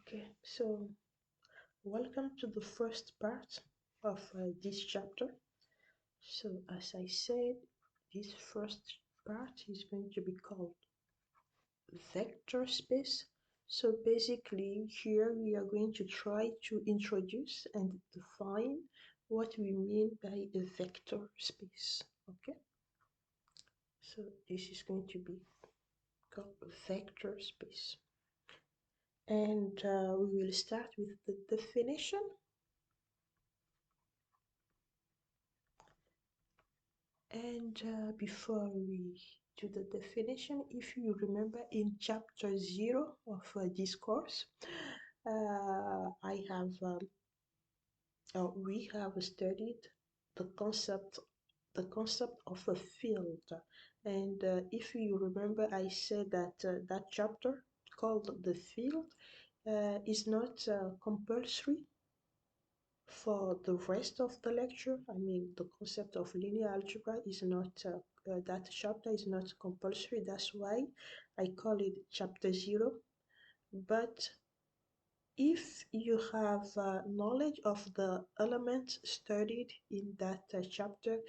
Okay, so welcome to the first part of this chapter. So, as I said, this first part is going to be called vector space. So, basically, here we are going to try to introduce and define what we mean by a vector space. Okay, so this is going to be called vector space. And we will start with the definition. And before we do the definition, if you remember in chapter 0 of this course, we have studied the concept of a field. And if you remember, I said that that chapter called the field is not compulsory for the rest of the lecture. I mean, the concept of linear algebra is not, that chapter is not compulsory. That's why I call it chapter 0. But if you have knowledge of the elements studied in that chapter,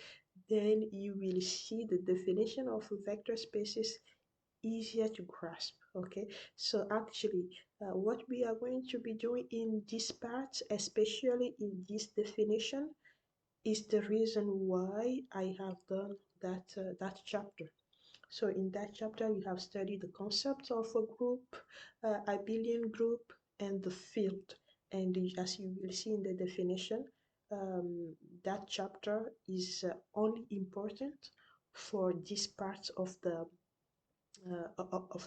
then you will see the definition of vector spaces easier to grasp. Okay, so actually what we are going to be doing in this part, especially in this definition, is the reason why I have done that chapter. So in that chapter we have studied the concept of a group, abelian group, and the field. And as you will see in the definition, that chapter is only important for this part of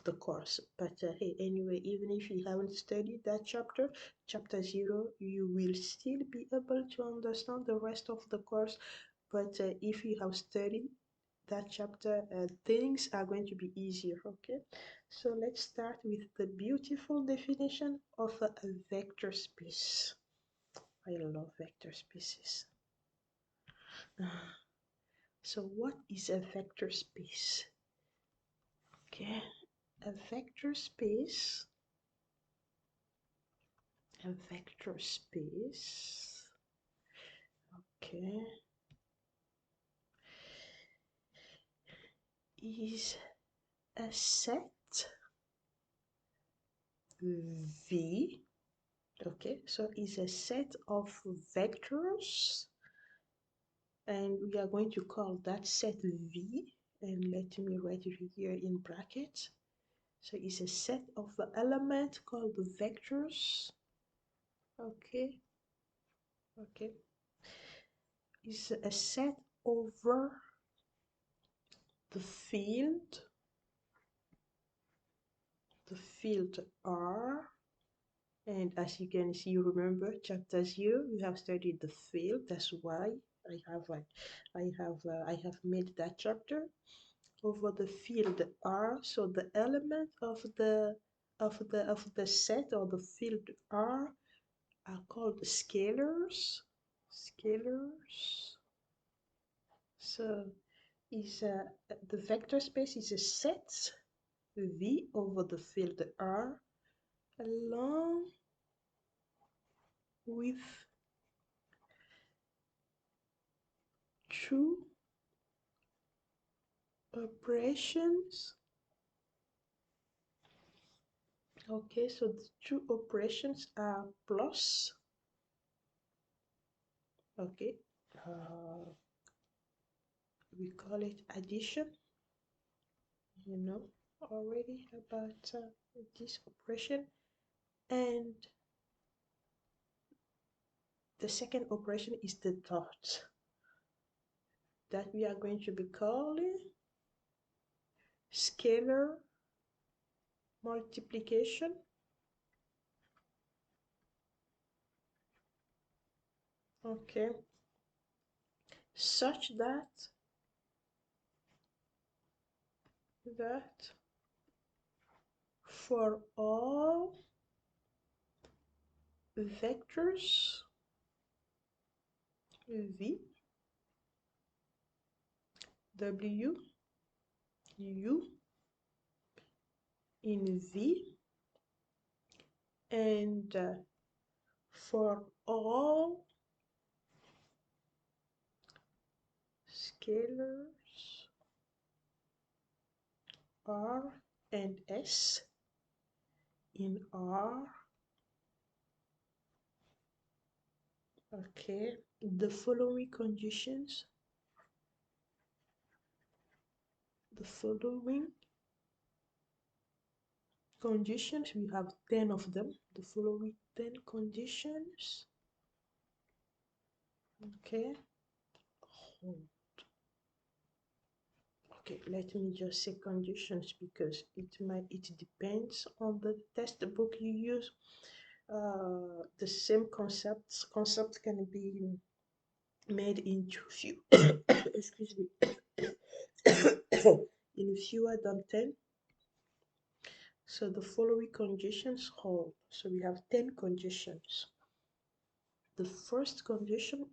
the course. But hey, anyway, even if you haven't studied that chapter 0, you will still be able to understand the rest of the course. But if you have studied that chapter, things are going to be easier. Okay, so let's start with the beautiful definition of a vector space. I love vector spaces. So what is a vector space? Okay, a vector space okay, is a set V. Okay, so is a set of vectors, and we are going to call that set V, and let me write it here in brackets. So it's a set of elements called vectors. Okay, it's a set over the field R. And as you can see, you remember chapter 0, we have studied the field. That's why I have made that chapter over the field R. So the element of the set or the field R are called scalars. So the vector space is a set V over the field R along with two operations. Okay, so the two operations are plus. Okay, we call it addition. You know already about this operation. And the second operation is the dot, that we are going to be calling scalar multiplication. Okay, such that for all vectors V, W, U in V, And for all scalars R and S in R, okay, the following conditions, we have 10 of them, the following 10 conditions, okay, hold. Okay, let me just say conditions because it depends on the textbook you use. The same concept can be made into few excuse me in fewer than 10. So the following conditions hold. So we have 10 conditions. The first condition,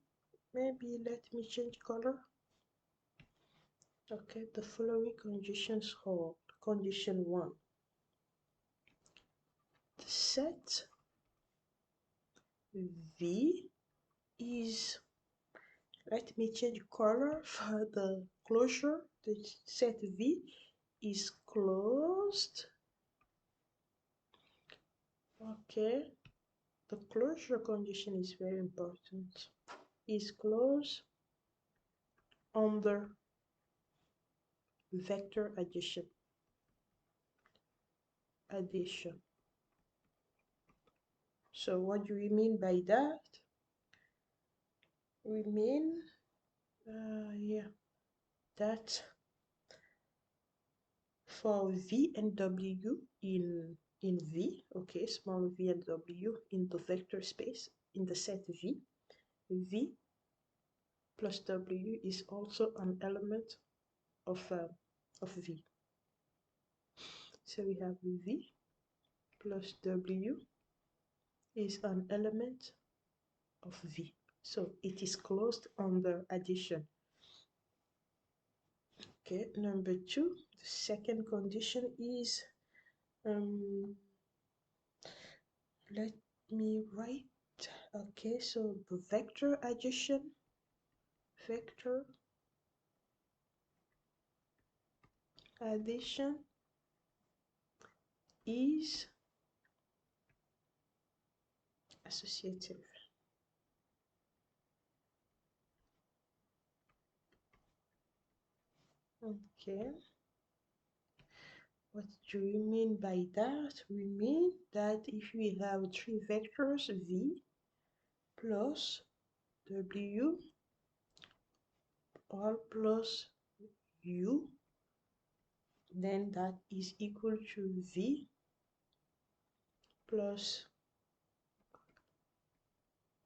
maybe let me change color. Okay, the following conditions hold. Condition 1. The set V is, let me change color for the closure. The set V is closed. Okay, the closure condition is very important. Is closed under vector addition. So what do we mean by that? We mean that for V and W in V, okay, small v and W in the vector space in the set V, V plus W is also an element of V. So we have V plus W is an element of V. So it is closed under addition. Okay, number 2, the second condition is, let me write, okay, so the vector addition is associative. Okay, what do we mean by that? We mean that if we have 3 vectors V plus W all plus U, then that is equal to V plus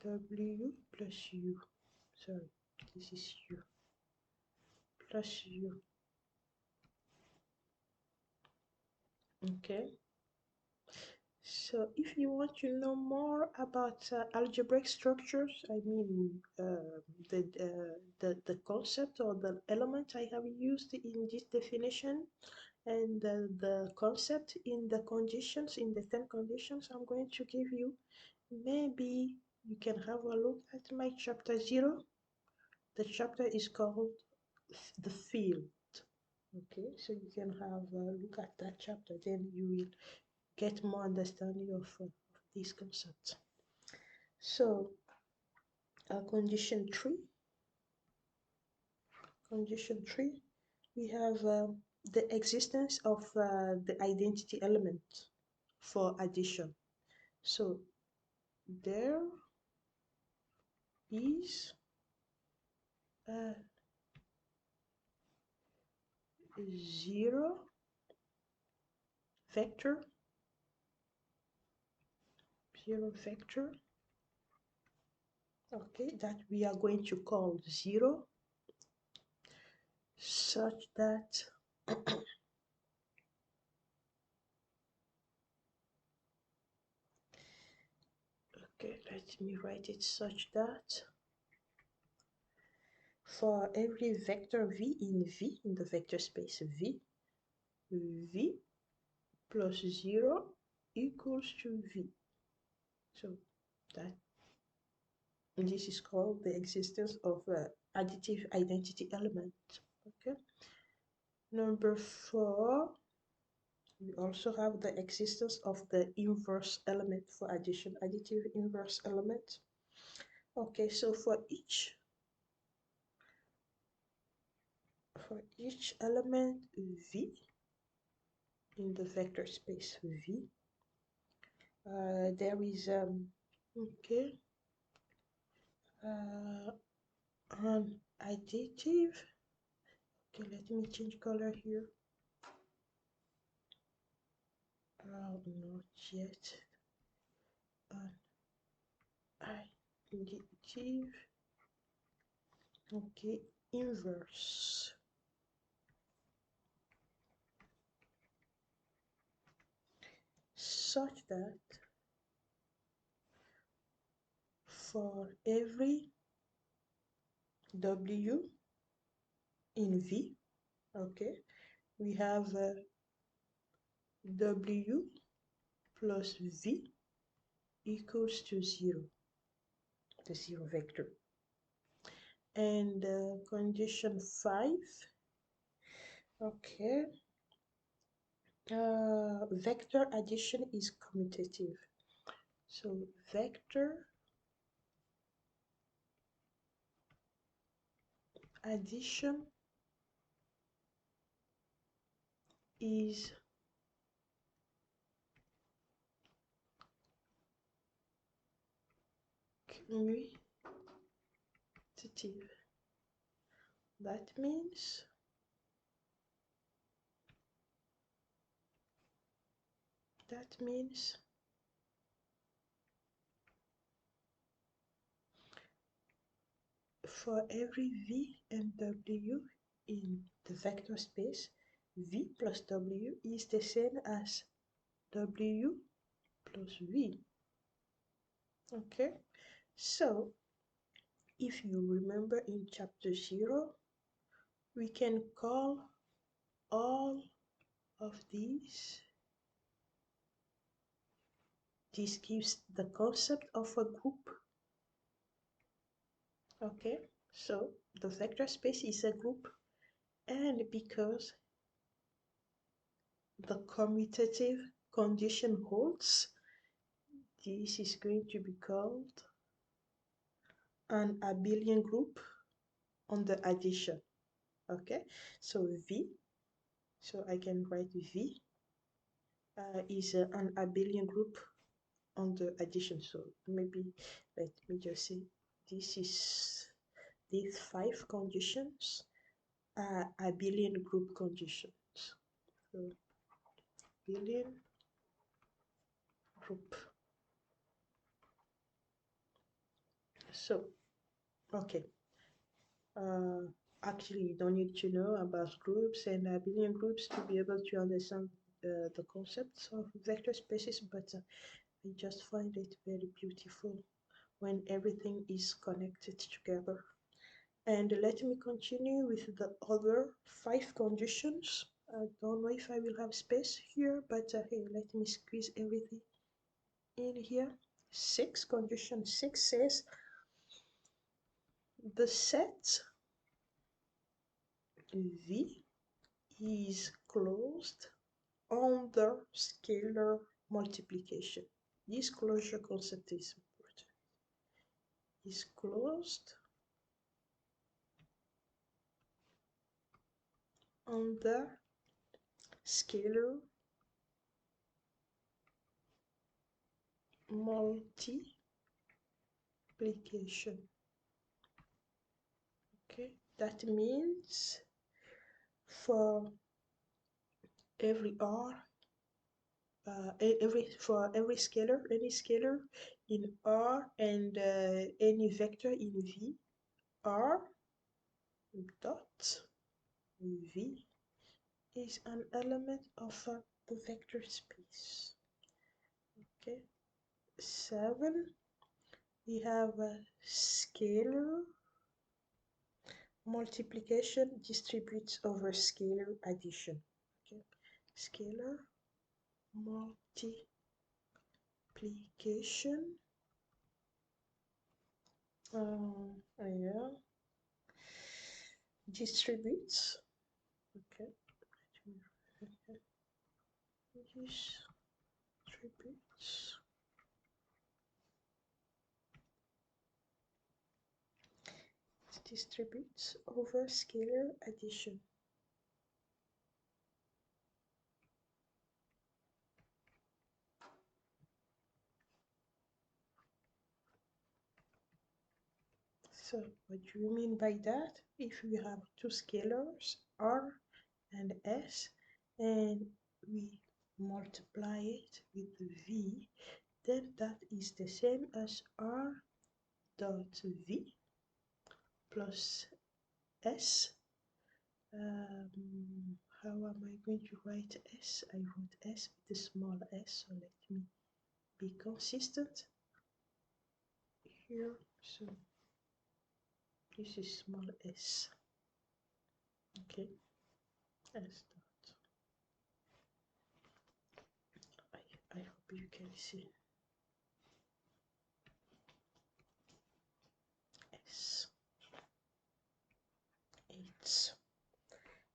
W plus U. Sorry, this is U plus U. Okay, so if you want to know more about algebraic structures, I mean the concept or the element I have used in this definition, and the concept in the conditions, in the 10 conditions I'm going to give you, maybe you can have a look at my chapter 0. The chapter is called the field. Okay, so you can have a look at that chapter, then you will get more understanding of these concepts. So condition 3, we have the existence of the identity element for addition. So there is a 0 vector, okay, that we are going to call 0, such that okay, let me write it such that for every vector V in the vector space V plus 0 equals to V. So that this is called the existence of additive identity element. Okay. Number 4, we also have the existence of the inverse element for addition, additive inverse element. Okay, so for each element V in the vector space V, there is okay an additive. Okay, let me change color here. Not yet. Additive. Okay, inverse. Such that for every W in V, okay, we have W plus V equals to 0, the 0 vector. And condition 5, okay, vector addition is commutative. So vector addition is commutative. That means for every V and W in the vector space, V plus W is the same as W plus V. Okay, so if you remember in chapter 0, we can call all of these. This gives the concept of a group. Okay, so the vector space is a group, and because the commutative condition holds, this is going to be called an abelian group on the addition. Okay, so V, so I can write V is an abelian group on the addition. So maybe let me just say this is these 5 conditions are abelian group conditions. So abelian group. So okay, actually you don't need to know about groups and abelian groups to be able to understand the concepts of vector spaces, but I just find it very beautiful when everything is connected together. And let me continue with the other 5 conditions. I don't know if I will have space here, but hey, let me squeeze everything in here. 6, condition 6 says the set V is closed under scalar multiplication. This closure concept is important. Is closed under scalar multiplication. Okay, that means for every R, for every scalar, any scalar in R and any vector in V, R dot V is an element of the vector space. Okay, 7, we have a scalar multiplication distributes over scalar addition. Okay, scalar multiplication Yeah, distributes. Okay, distributes distributes over scalar addition. So what do you mean by that? If we have two scalars, R and S, and we multiply it with V, then that is the same as R dot V plus S. How am I going to write S? I wrote S with a small s, so let me be consistent here. So this is small s. Okay, S dot. I hope you can see S. 8.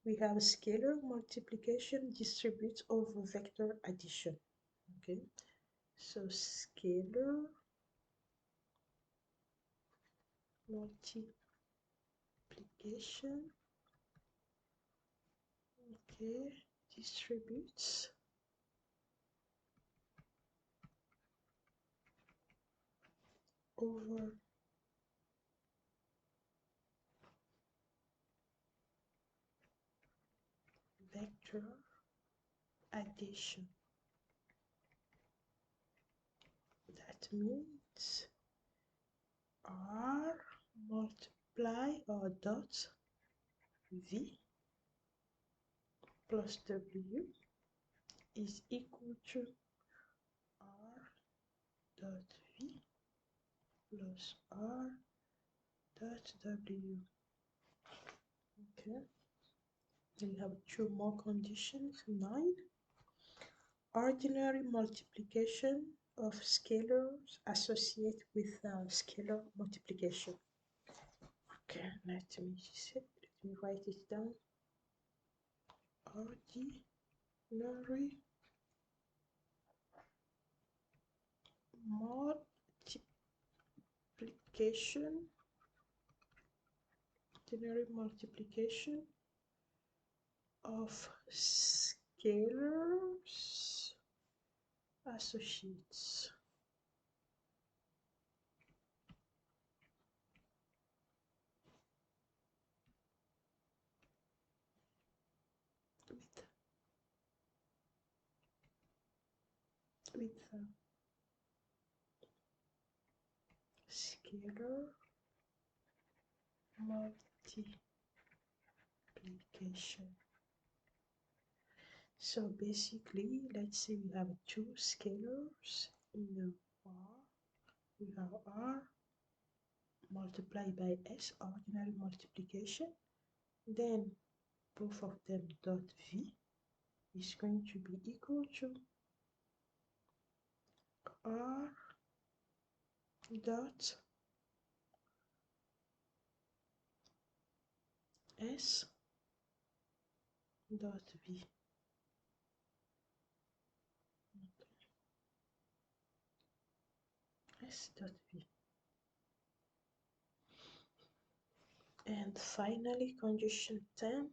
We have scalar multiplication distributes over vector addition. Okay, so scalar multiplication, okay, distributes over vector addition. That means R multiply or dot V plus W is equal to R dot V plus R dot W. Okay, we have two more conditions. 9. Ordinary multiplication of scalars associate with scalar multiplication. Okay, let me write it down. Ordinary multiplication of scalars associates with scalar multiplication. So basically, let's say we have two scalars in R. We have R multiplied by S, ordinary multiplication. Then both of them dot V is going to be equal to R dot S dot V. S dot V. And finally, condition 10,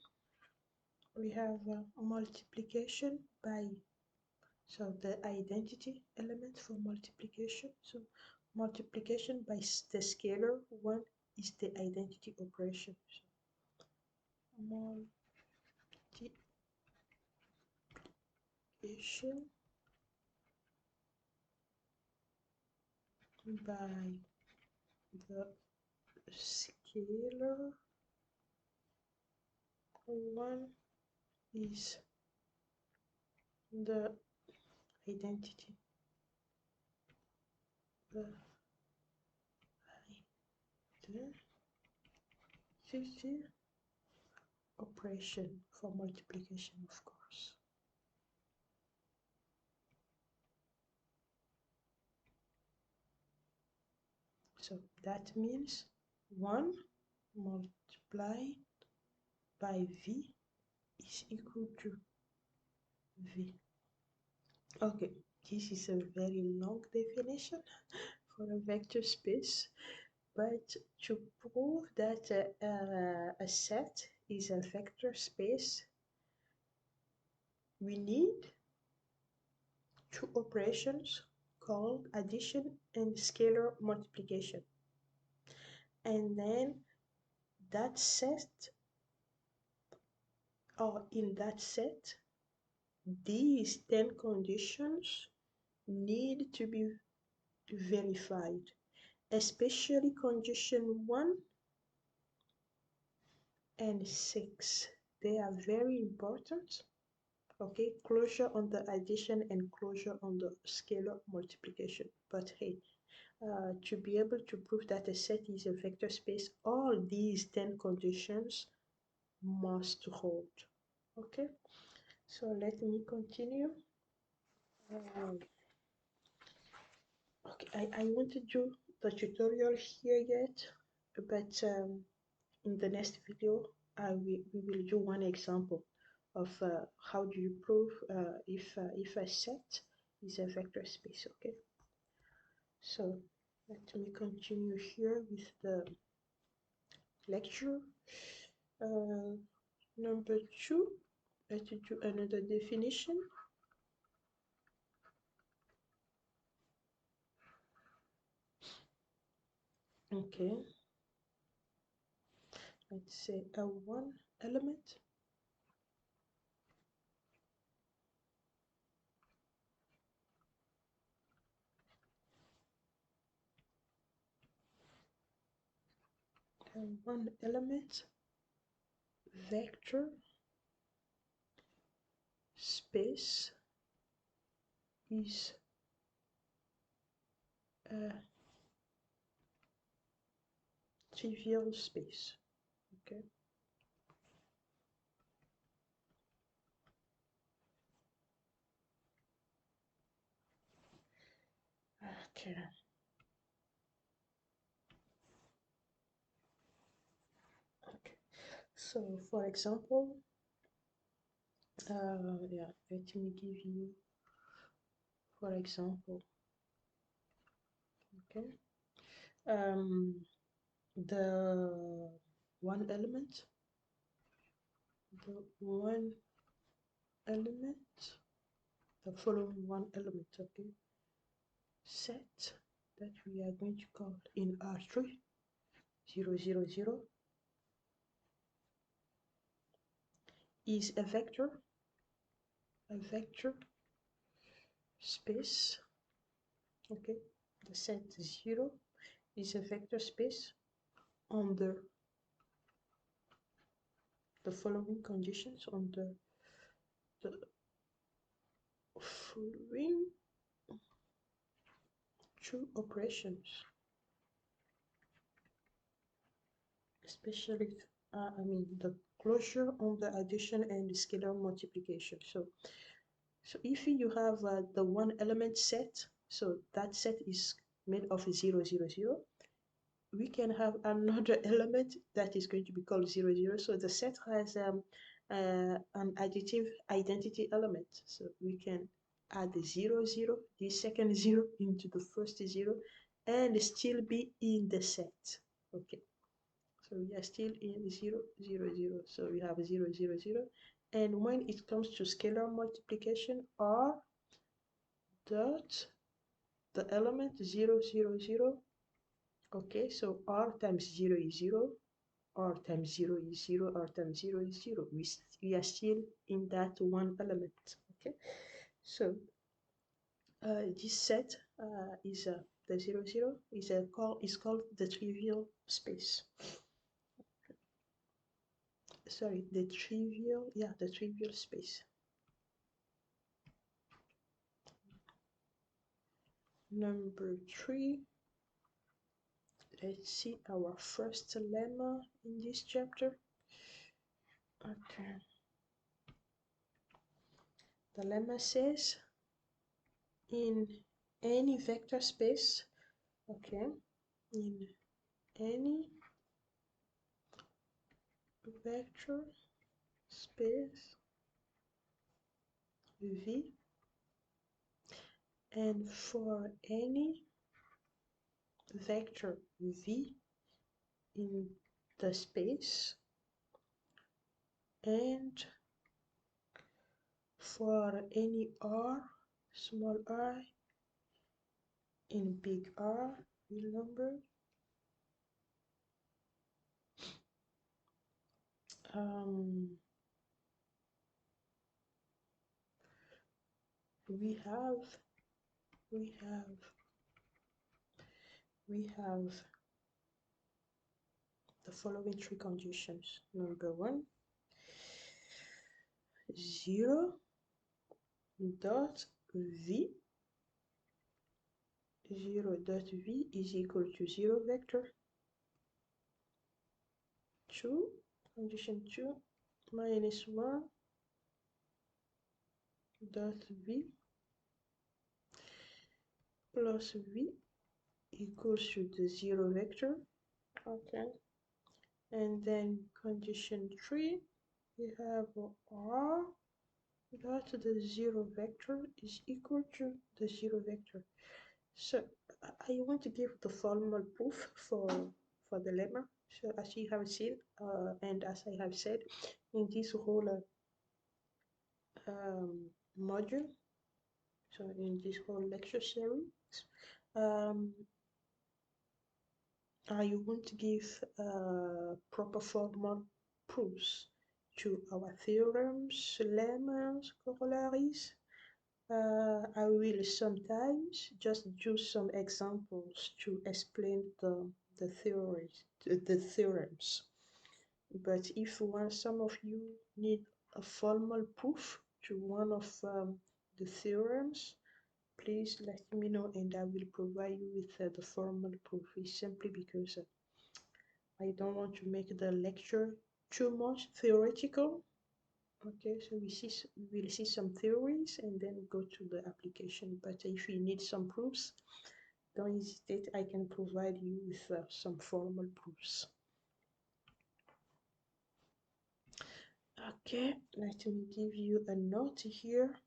we have multiplication by, so the identity element for multiplication. So multiplication by the scalar 1 is the identity operation. So multiplication by the scalar 1 is the identity operation for multiplication, of course. So that means 1 multiplied by v is equal to v. Okay, this is a very long definition for a vector space, but to prove that a set is a vector space, we need two operations called addition and scalar multiplication. And then that set, or in that set, these 10 conditions need to be verified, especially condition 1 and 6. They are very important. Okay, closure on the addition and closure on the scalar multiplication. But hey, to be able to prove that a set is a vector space, all these 10 conditions must hold. Okay, so let me continue. Okay, I want to do the tutorial here yet, but in the next video, we will do one example of how do you prove if a set is a vector space. Okay, so let me continue here with the lecture. Number 2, let's do another definition. Okay, let's say a 1 element vector space is a trivial space. Okay, okay. Okay, so for example, yeah, let me give you, for example, okay, the one element, the following one element, okay, set that we are going to call in R3 0 0 0 is a vector space. Okay, the set 0 is a vector space under the following conditions, under the following two operations, especially the closure on the addition and the scalar multiplication. So if you have the one element set, so that set is made of 0 0 0, we can have another element that is going to be called 0 0. So the set has an additive identity element, so we can add the 0 0, the second 0 into the first 0, and still be in the set. Okay, so we are still in 0 0 0, so we have 0 0 0. And when it comes to scalar multiplication, R dot the element 0 0 0. Okay, so R times 0 is 0, R times 0 is 0, R times 0 is 0. We are still in that one element. Okay, so this set is the 0 0 is called the trivial space. Sorry, the trivial space. Number 3, let's see our first lemma in this chapter. Okay, the lemma says in any vector space, okay, in any vector space V, and for any vector V in the space, and for any R, small r, in big R, real number, um, we have we have we have the following three conditions. Number one, 0 dot v 0 dot v is equal to 0 vector. 2, condition 2, minus 1 dot v plus v equals to the 0 vector. Okay, and then condition 3, we have r dot the 0 vector is equal to the 0 vector. So I want to give the formal proof for the lemma. So as you have seen, and as I have said, in this whole module, so in this whole lecture series, I want to give proper formal proofs to our theorems, lemmas, corollaries. I will sometimes just do some examples to explain the theorems. But if some of you need a formal proof to one of the theorems, please let me know and I will provide you with the formal proof. It's simply because I don't want to make the lecture too much theoretical. Okay, so we'll see some theories and then go to the application. But if you need some proofs, don't hesitate, I can provide you with some formal proofs. Okay, let me give you a note here.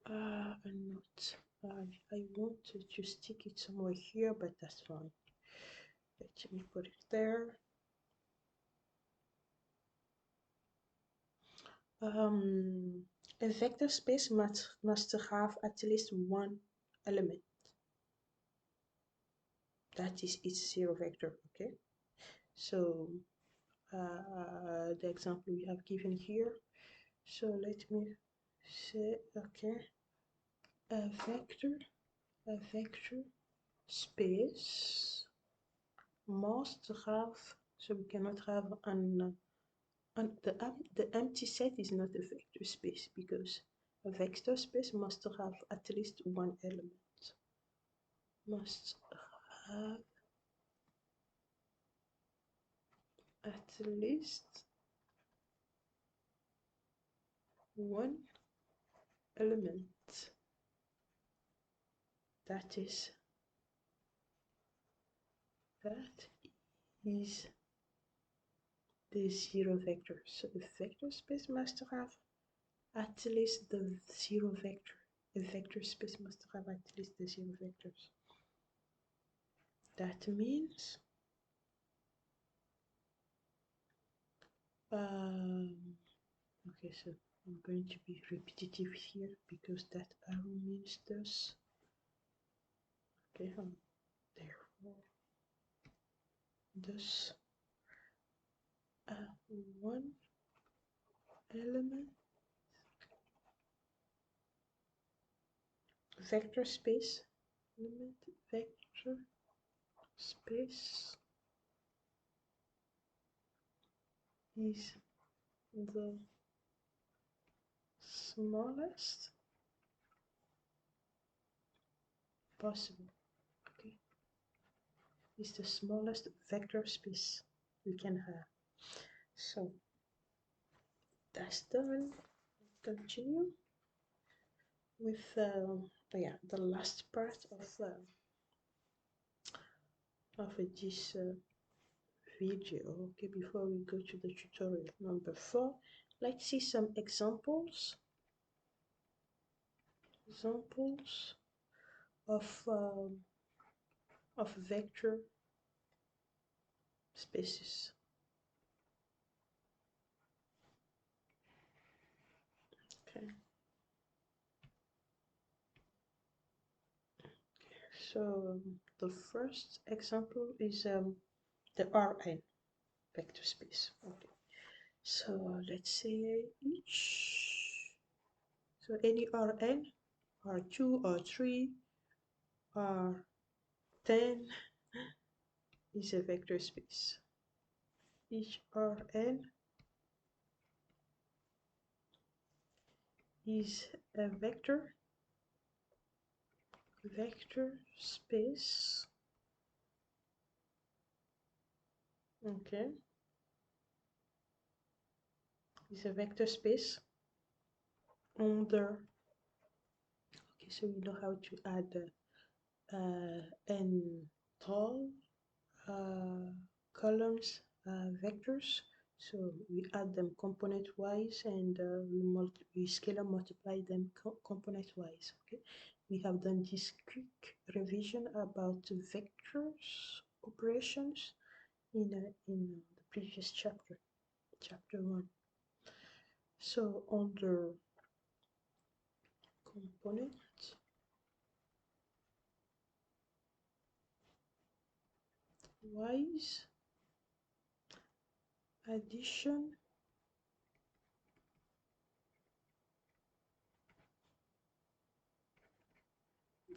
A note. I want to stick it somewhere here, but that's fine. Let me put it there. A vector space must have at least one element. That is its zero vector, okay? So the example we have given here. So let me say, okay, a vector space must have, so we cannot have the empty set is not a vector space because a vector space must have at least one element. Must have at least one element. That is the zero vector. So the vector space must have at least the zero vector. A vector space must have at least the zero vectors. That means okay, so I'm going to be repetitive here because that arrow means this. Okay, therefore this one element vector space element vector space is the smallest possible. Okay, is the smallest vector space we can have. So that's done. Continue with the last part of of this video. Okay, before we go to the tutorial number 4, let's see some examples of vector spaces. Okay, so the first example is the Rn vector space. Okay, so let's say any Rn, R2, R3, R10 is a vector space. Each Rn is a vector space. Okay, is a vector space under. Okay, so we know how to add n tall columns vectors. So we add them component wise, and we scalar multiply them component wise. Okay, we have done this quick revision about vectors operations in the previous chapter 1. So under component wise addition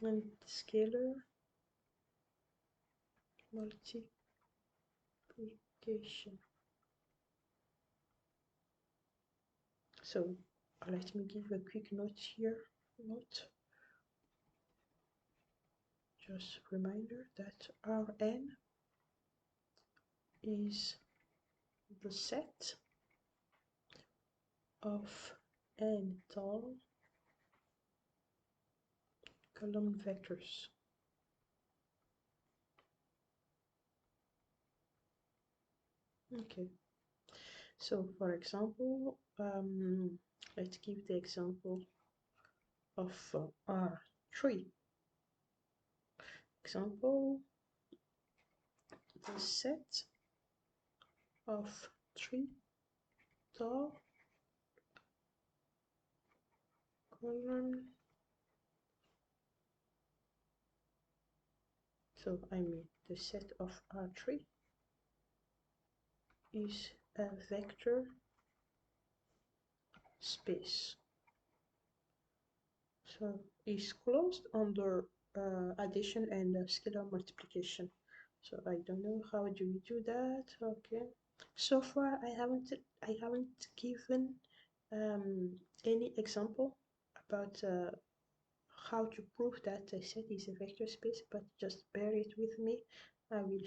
and scalar multiplication. So let me give a quick note here. Just reminder that Rn is the set of n tall column vectors. Okay, so for example, let's give the example of R3. Example, the set of 3 tall column. So I mean the set of R3 is a vector space. So it's closed under addition and scalar multiplication. So I don't know how do we do that. Okay, so far I haven't given any example about how to prove that a set is a vector space, but just bear it with me. I will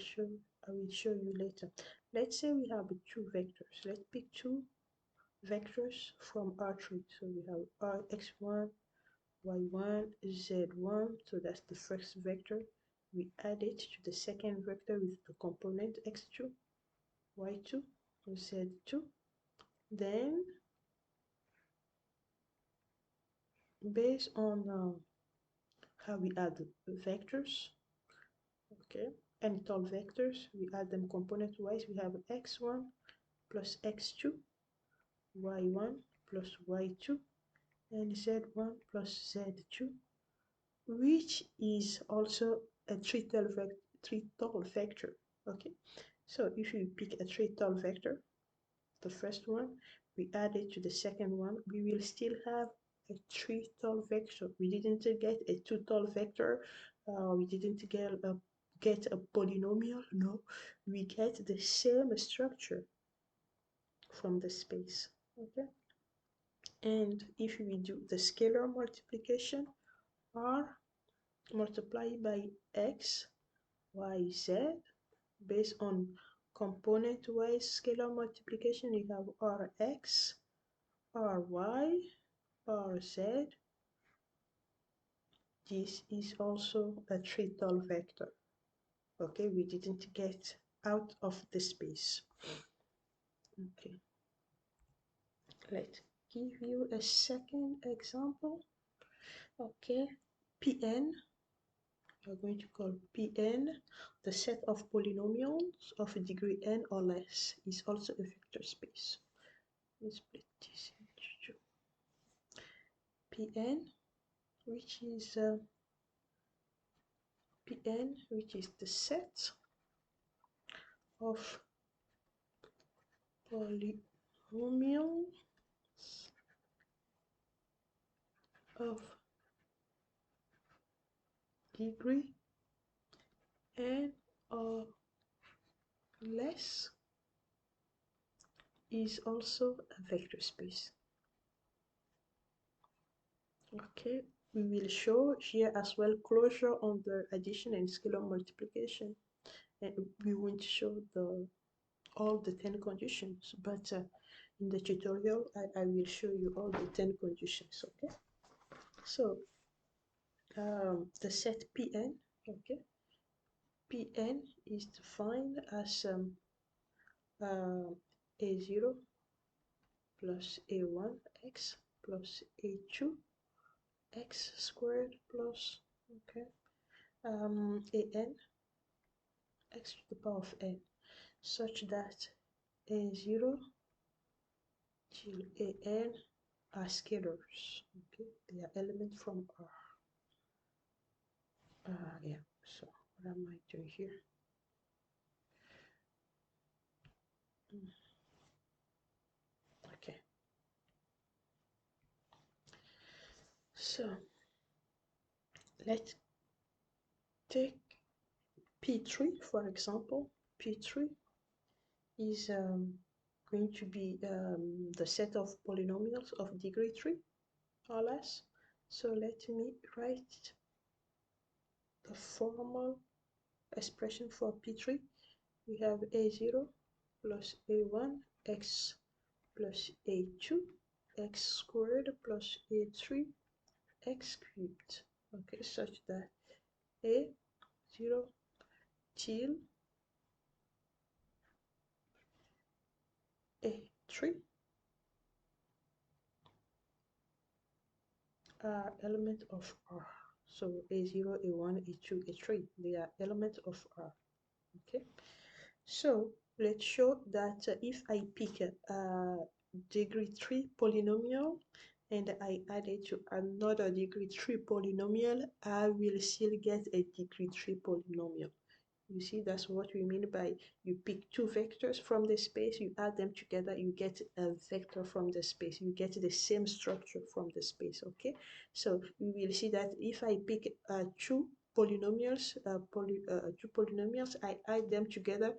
show you later. Let's say we have 2 vectors. Let's pick 2 vectors from R3. So we have Rx1, y1, z1. So that's the first vector. We add it to the second vector with the component x2, y2, z2. Then based on how we add vectors, okay, and tall vectors, we add them component wise. We have x1 plus x2, y1 plus y2, and z1 plus z2, which is also a three tall vector. Okay, so if you pick a three tall vector, the first one, we add it to the second one, we will still have a 3 tall vector. We didn't get a 2 tall vector. We didn't get a polynomial. No, we get the same structure from the space. Okay, and if we do the scalar multiplication, R multiplied by x, y, z, based on component-wise scalar multiplication, you have Rx, Ry, Rz. This is also a 3 tall vector. Okay, we didn't get out of the space. Okay, let's give you a second example. Okay, Pn, we're going to call Pn the set of polynomials of degree n or less is also a vector space. Let's split this into two. Pn, which is the set of polynomials of degree n or less is also a vector space. Okay, we will show here as well closure on the addition and scalar multiplication, and we won't show all the 10 conditions, but in the tutorial I will show you all the 10 conditions. Okay, so the set Pn, okay, Pn is defined as a0 plus a1 x plus a2 x squared plus, okay, an x to the power of n, such that a0 till an are scalars. Okay, they are elements from R. Yeah, so what am I doing here? Okay, so let's take P3 for example. P3 is going to be the set of polynomials of degree 3 or less. So let me write the formal expression for P3. We have a0 plus a1 x plus a2 x squared plus a3 x cubed. Okay, such that a0 till a3 are element of R. So a0, a1, a2, a3, they are elements of R. Okay, so let's show that if I pick a degree 3 polynomial and I add it to another degree 3 polynomial, I will still get a degree 3 polynomial. You see, that's what we mean by you pick two vectors from the space, you add them together, you get a vector from the space, you get the same structure from the space. Okay, so we will see that if I pick two polynomials, I add them together,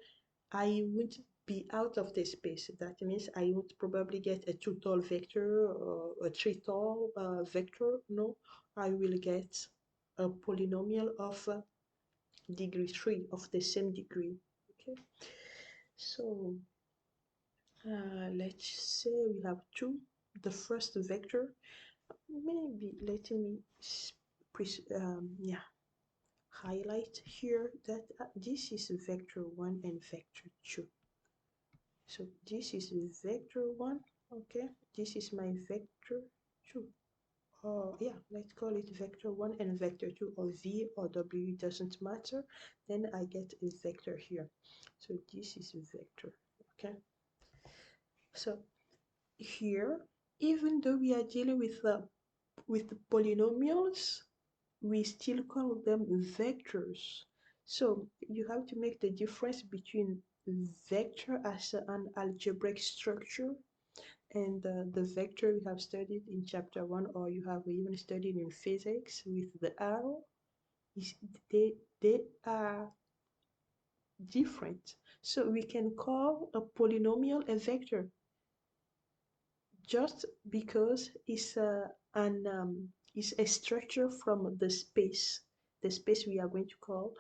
I won't be out of the space. That means I would probably get a 2 tall vector or a 3 tall vector. No, I will get a polynomial of degree 3 of the same degree. Okay, so let's say we have two. The first vector, maybe let me highlight here that this is vector 1 and vector 2. So this is vector 1, okay, this is my vector 2. Yeah, let's call it vector 1 and vector 2, or v or w, doesn't matter. Then I get a vector here. So this is a vector, okay. So here, even though we are dealing with polynomials, we still call them vectors. So you have to make the difference between vector as an algebraic structure and the vector we have studied in chapter 1, or you have even studied in physics with the arrow. Is they are different. So we can call a polynomial a vector just because it's a structure from the space we are going to call,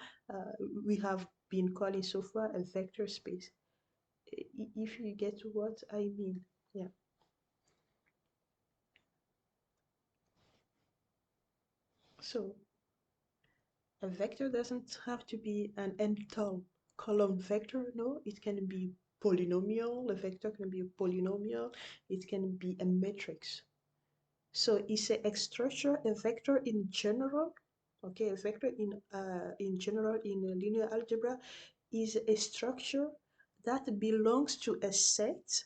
we have been calling so far a vector space, if you get what I mean. Yeah, so A vector doesn't have to be an n-tile column vector, no, it can be polynomial, a vector can be a polynomial, it can be a matrix. So it's a structure, a vector in general, okay, a vector in general in linear algebra is a structure that belongs to a set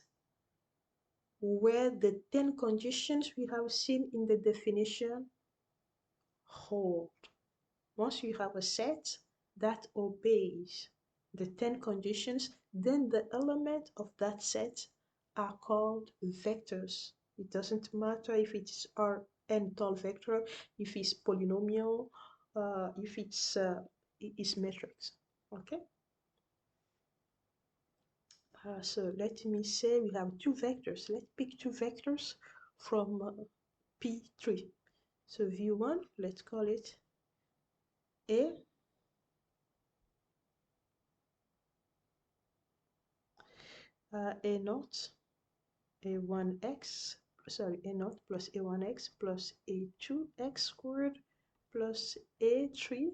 where the 10 conditions we have seen in the definition hold. Once you have a set that obeys the 10 conditions, then the elements of that set are called vectors. It doesn't matter if it's n-tile vector, if it's polynomial, if it's matrix. Okay? So let me say we have two vectors. Let's pick two vectors from P3. So V1, let's call it A, A0, A1x, sorry, A0 plus A1x plus A2x squared plus A3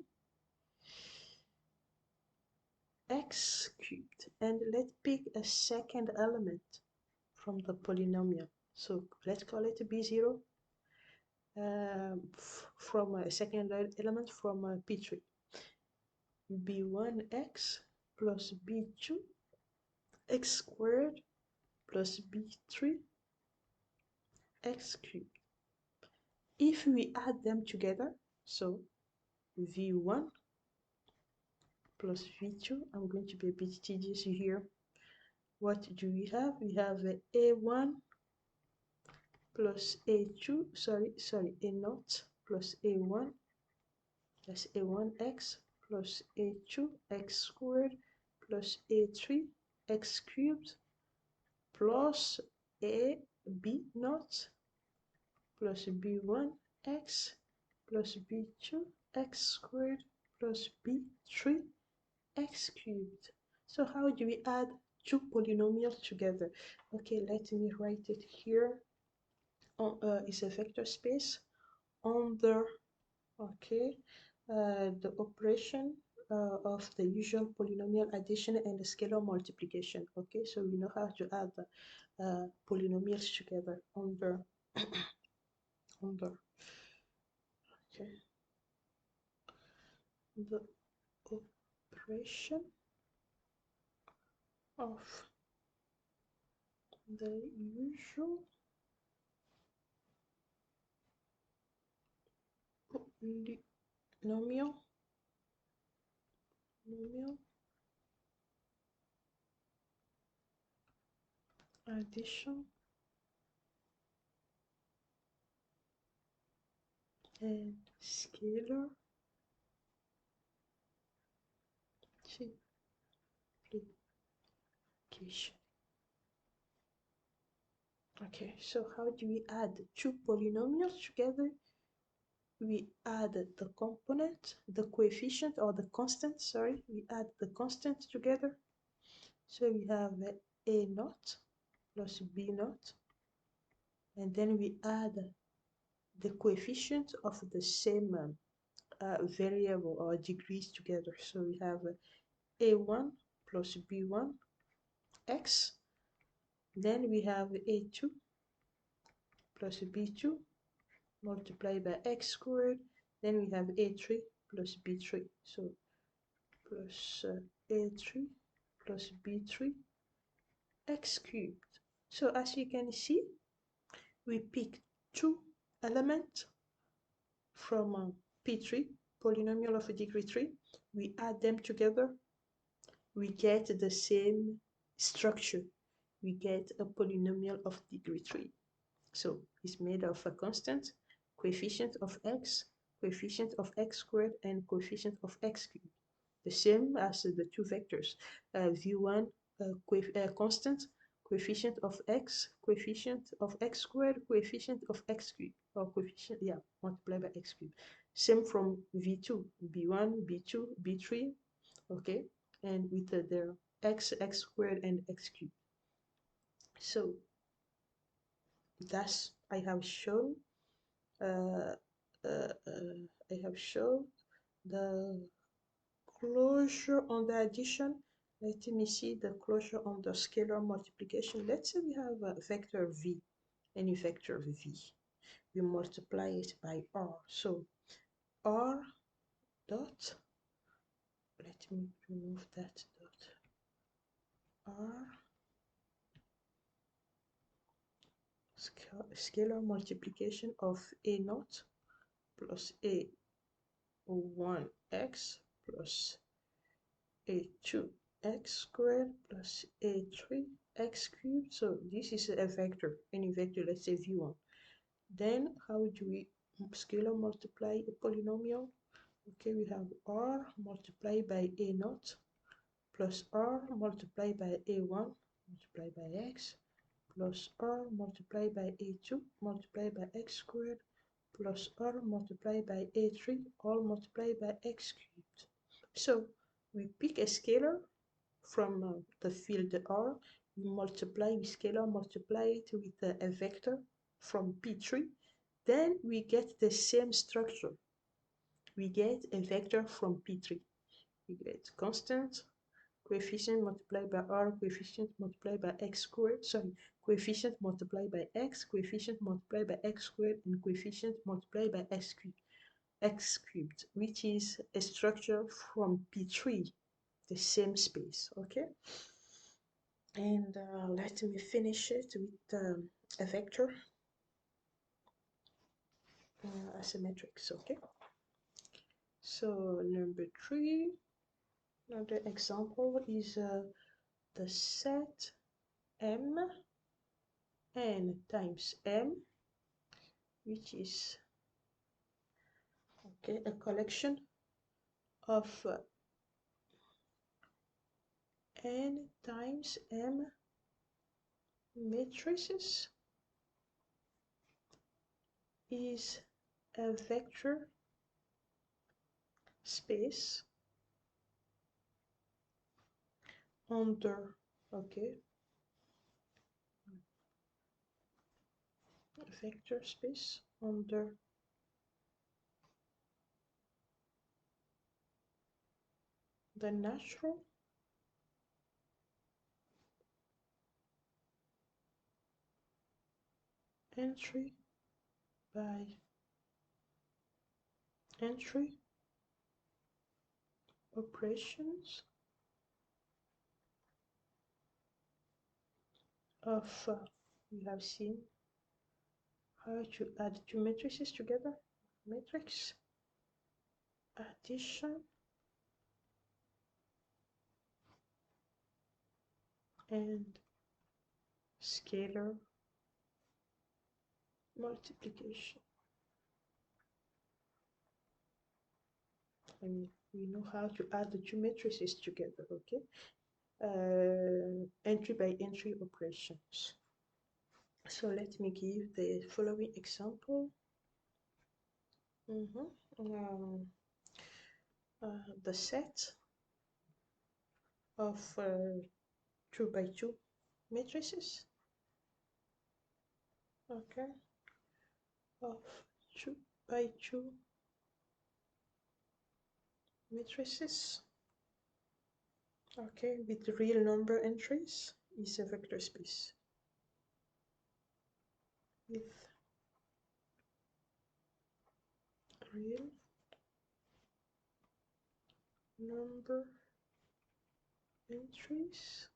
x cubed. And let's pick a second element from the polynomial. So let's call it B0 from a second element from P3. B1x plus B2 x squared plus B3 x cubed. If we add them together, so V1 plus V2, I'm going to be a bit tedious here. What do we have? We have A1 plus A2, A0 plus A1, that's A1x plus A2x squared plus A3 x cubed plus A B0 plus B1x plus B2x squared plus B3 x cubed. So how do we add two polynomials together? Okay, let me write it here. Is a vector space under, okay, the operation of the usual polynomial addition and the scalar multiplication. Okay, so we know how to add polynomials together under okay, the operation of the usual polynomial addition and scalar multiplication. Okay, so how do we add two polynomials together? We add the component, the coefficient or the constant, sorry, we add the constant together. So we have A0 plus B0, and then we add the coefficient of the same variable or degrees together. So we have A1 plus B1 x, then we have A2 plus B2 multiplied by x squared, then we have A3 plus B3, so plus A3 plus B3 x cubed. So as you can see, we pick two elements from P3, polynomial of degree 3, we add them together, we get the same structure, we get a polynomial of degree 3. So it's made of a constant, coefficient of x squared, and coefficient of x cubed. The same as the two vectors. V1 constant, coefficient of x squared, coefficient of x cubed, or coefficient, yeah, multiplied by x cubed. Same from V2, B1, B2, B3, okay, and with their x squared, and x cubed. So thus I have shown the closure on the addition. Let me see the closure on the scalar multiplication. Let's say we have a vector v, any vector v. We multiply it by r. So r dot, let me remove that dot, r scalar multiplication of a naught plus a1x plus a2x squared plus a3x cubed. So this is a vector, any vector, let's say v1. Then how do we scalar multiply a polynomial? Okay, we have r multiplied by a naught plus r multiplied by a1 multiplied by x plus r multiplied by a2 multiplied by x squared plus r multiplied by a3 all multiplied by x cubed. So we pick a scalar from the field r, we scalar multiply it with a vector from P3, then we get the same structure. We get a vector from P3. We get constant, coefficient multiplied by r, coefficient multiplied by x squared, sorry, coefficient multiplied by x, coefficient multiplied by x squared, and coefficient multiplied by x cubed, which is a structure from P3, the same space, okay? And let me finish it with a vector as a matrix, okay? So number 3, another example is the set m n times m, which is okay a collection of n times m matrices is a vector space under, okay, a vector space under the natural entry by entry operations of we have seen how to add two matrices together, matrix addition and scalar multiplication. I mean, we know how to add the two matrices together, okay? Entry by entry operations. So let me give the following example. The set of 2 by 2 matrices, okay, of 2 by 2 matrices, okay, with real number entries is a vector space with real number entries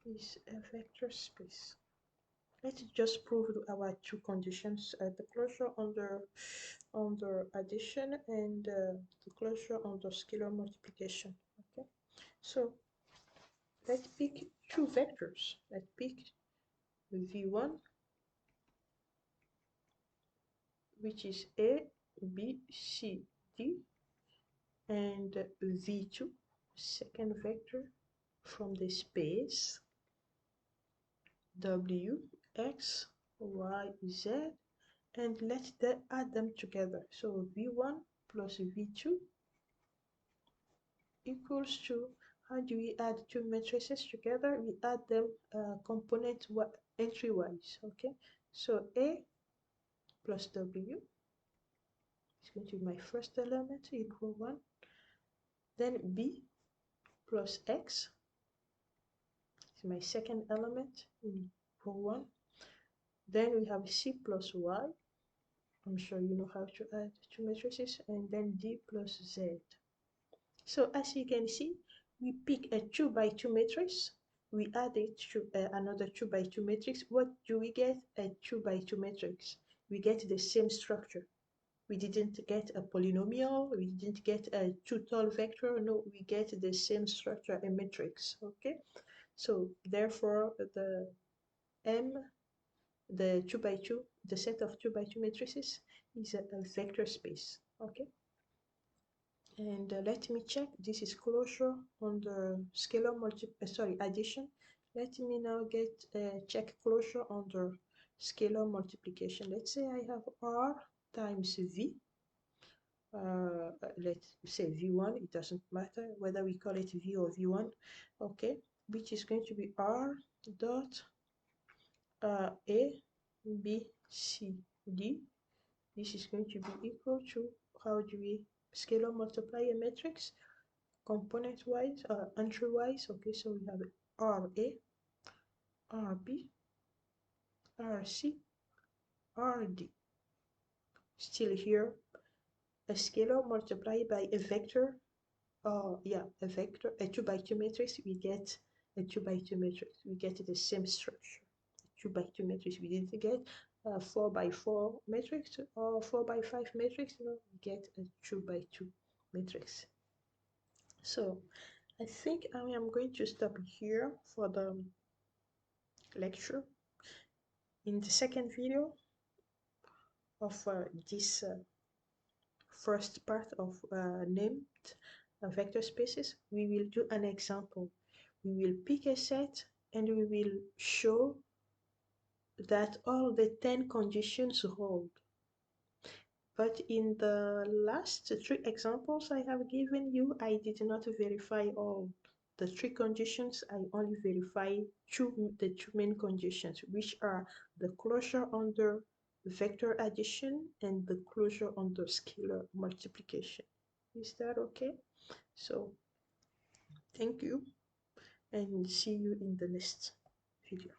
is a vector space. Let's just prove our two conditions, the closure under addition and the closure under scalar multiplication, okay? So let's pick two vectors. Let's pick v1, which is a, b, c, d, and v2, second vector from the space w, x, y, z, and let's add them together. So v1 plus v2 equals to, how do we add two matrices together? We add them component entry wise, okay? So a plus w, It's going to be my first element in row 1. Then b plus x is my second element in row 1. Then we have c plus y. I'm sure you know how to add two matrices. And then d plus z. So as you can see, we pick a 2 by 2 matrix. We add it to another 2 by 2 matrix. What do we get? A 2 by 2 matrix. We get the same structure. We didn't get a polynomial. We didn't get a 2-tall vector. No, we get the same structure, a matrix. Okay. So therefore, the M, the 2 by 2, the set of 2 by 2 matrices is a vector space. Okay. And let me check. This is closure on the scalar addition. Let me now get check closure under scalar multiplication. Let's say I have R times V. Let's say V1. It doesn't matter whether we call it V or V1. Okay, which is going to be R dot A, B, C, D. This is going to be equal to, how do we scalar multiply a matrix? Component wise, entry wise. Okay, so we have RA, RB, RC, RD. Still here, a scalar multiplied by a vector. A vector, a 2 by 2 matrix. We get a 2 by 2 matrix. We get the same structure. 2 by 2 matrix. We didn't get a 4 by 4 matrix or 4 by 5 matrix. No, we get a 2 by 2 matrix. So I think I am going to stop here for the lecture. In the second video of this first part of named vector spaces, we will do an example. We will pick a set and we will show that all the 10 conditions hold. But in the last 3 examples I have given you, I did not verify all the 3 conditions. I only verify the two main conditions, which are the closure under vector addition and the closure under scalar multiplication. Is that okay? So thank you and see you in the next video.